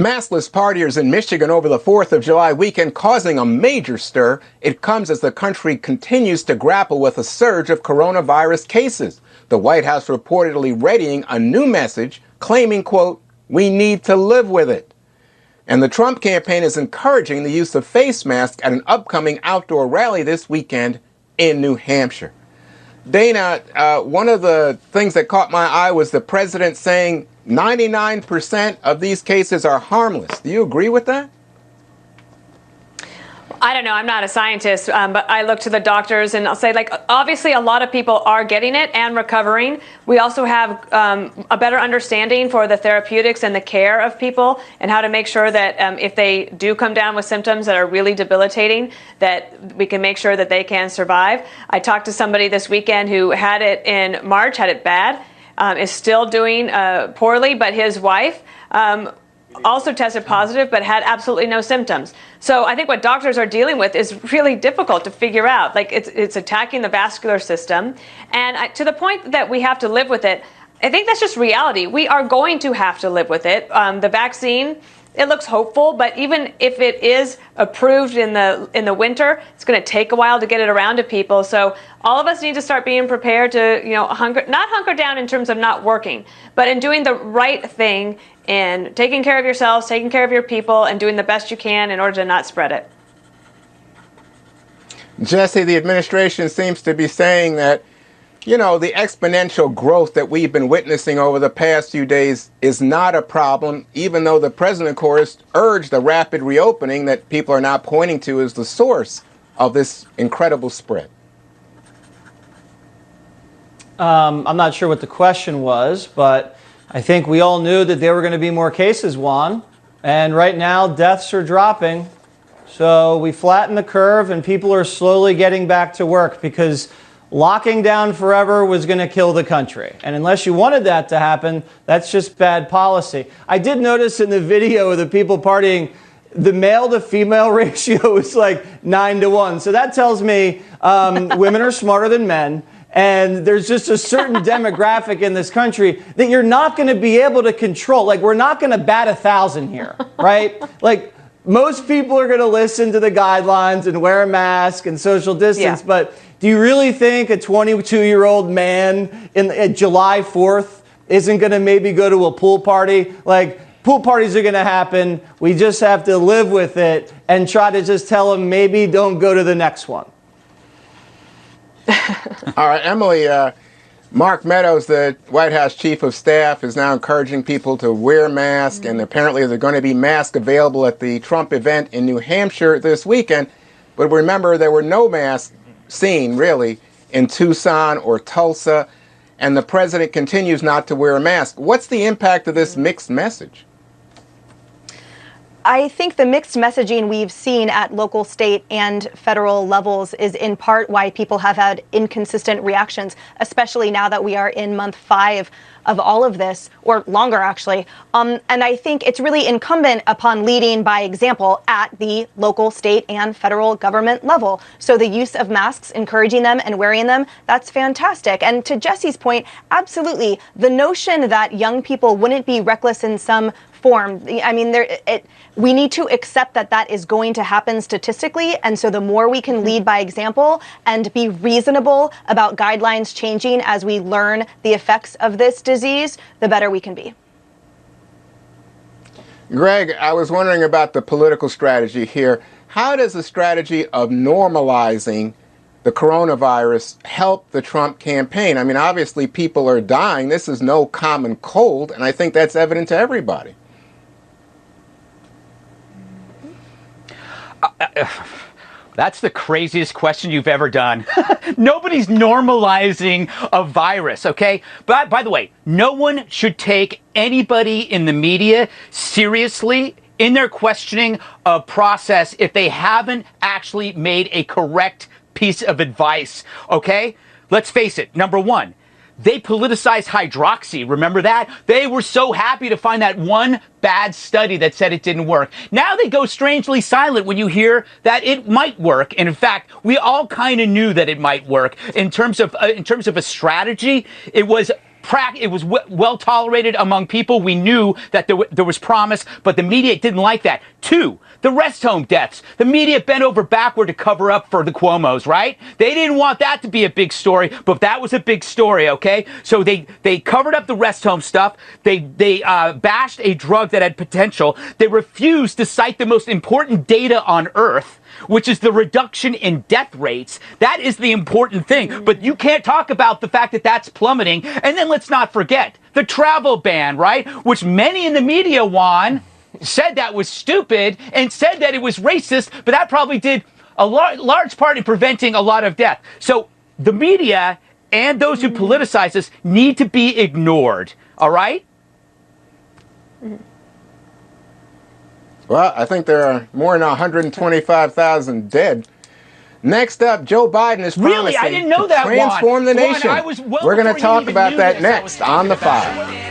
Maskless partiers in Michigan over the 4th of July weekend causing a major stir. It comes as the country continues to grapple with a surge of coronavirus cases. The White House reportedly readying a new message claiming, quote, "We need to live with it." And the Trump campaign is encouraging the use of face masks at an upcoming outdoor rally this weekend in New Hampshire. Dana, one of the things that caught my eye was the president saying 99% of these cases are harmless. Do you agree with that? I don't know. I'm not a scientist, but I look to the doctors and I'll say, like, obviously a lot of people are getting it and recovering. We also have a better understanding for the therapeutics and the care of people and how to make sure that if they do come down with symptoms that are really debilitating, that we can make sure that they can survive. I talked to somebody this weekend who had it in March, had it bad, is still doing poorly, but his wife also tested positive but had absolutely no symptoms. So I think what doctors are dealing with is really difficult to figure out. Like it's attacking the vascular system. And to the point that we have to live with it, I think that's just reality. We are going to have to live with it. The vaccine, it looks hopeful, but even if it is approved in the winter, it's going to take a while to get it around to people. So all of us need to start being prepared to, not hunker down in terms of not working, but in doing the right thing and taking care of yourselves, taking care of your people, and doing the best you can in order to not spread it. Jesse, the administration seems to be saying that, the exponential growth that we've been witnessing over the past few days is not a problem, even though the president, of course, urged the rapid reopening that people are now pointing to as the source of this incredible spread. I'm not sure what the question was, but I think we all knew that there were going to be more cases, Juan. And right now, deaths are dropping. So we flatten the curve and people are slowly getting back to work because locking down forever was going to kill the country. And unless you wanted that to happen, that's just bad policy. I did notice in the video of the people partying, the male to female ratio is like 9-1. So that tells me women are smarter than men. And there's just a certain demographic in this country that you're not going to be able to control. Like, we're not going to bat 1,000 here, right? Like, most people are going to listen to the guidelines and wear a mask and social distance. Yeah. But do you really think a 22-year-old man at July 4th isn't going to maybe go to a pool party? Like, pool parties are going to happen. We just have to live with it and try to just tell them maybe don't go to the next one. All right, Emily, Mark Meadows, the White House chief of staff, is now encouraging people to wear masks, and apparently there's going to be masks available at the Trump event in New Hampshire this weekend. But remember, there were no masks seen, really, in Tucson or Tulsa, and the president continues not to wear a mask. What's the impact of this mixed message? I think the mixed messaging we've seen at local, state, and federal levels is in part why people have had inconsistent reactions, especially now that we are in month 5 of all of this, or longer, actually. And I think it's really incumbent upon leading by example at the local, state, and federal government level. So the use of masks, encouraging them and wearing them, that's fantastic. And to Jesse's point, absolutely, the notion that young people wouldn't be reckless in some form. I mean, we need to accept that that is going to happen statistically. And so the more we can lead by example and be reasonable about guidelines changing as we learn the effects of this disease, the better we can be. Greg, I was wondering about the political strategy here. How does the strategy of normalizing the coronavirus help the Trump campaign? I mean, obviously people are dying. This is no common cold, and I think that's evident to everybody. That's the craziest question you've ever done. Nobody's normalizing a virus, okay? But by the way, no one should take anybody in the media seriously in their questioning of process if they haven't actually made a correct piece of advice, okay? Let's face it. Number one, they politicized hydroxy. Remember that? They were so happy to find that one bad study that said it didn't work. Now they go strangely silent when you hear that it might work. And in fact, we all kind of knew that it might work. In terms of a strategy, it was it was well tolerated among people. We knew that there was promise, but the media didn't like that. 2, the rest home deaths. The media bent over backward to cover up for the Cuomos, right? They didn't want that to be a big story, but that was a big story, okay? So they covered up the rest home stuff. They bashed a drug that had potential. They refused to cite the most important data on Earth, which is the reduction in death rates. That is the important thing. But you can't talk about the fact that that's plummeting. And then let's not forget the travel ban, right? Which many in the media, Juan, said that was stupid and said that it was racist, but that probably did a large part in preventing a lot of death. So the media and those who politicize this need to be ignored, all right? Well, I think there are more than 125,000 dead. Next up, Joe Biden is promising Really? I didn't know to that, Juan. transform the Juan, nation. I was well We're going to before you talk even about knew that this. I was next on thinking The about Five. it.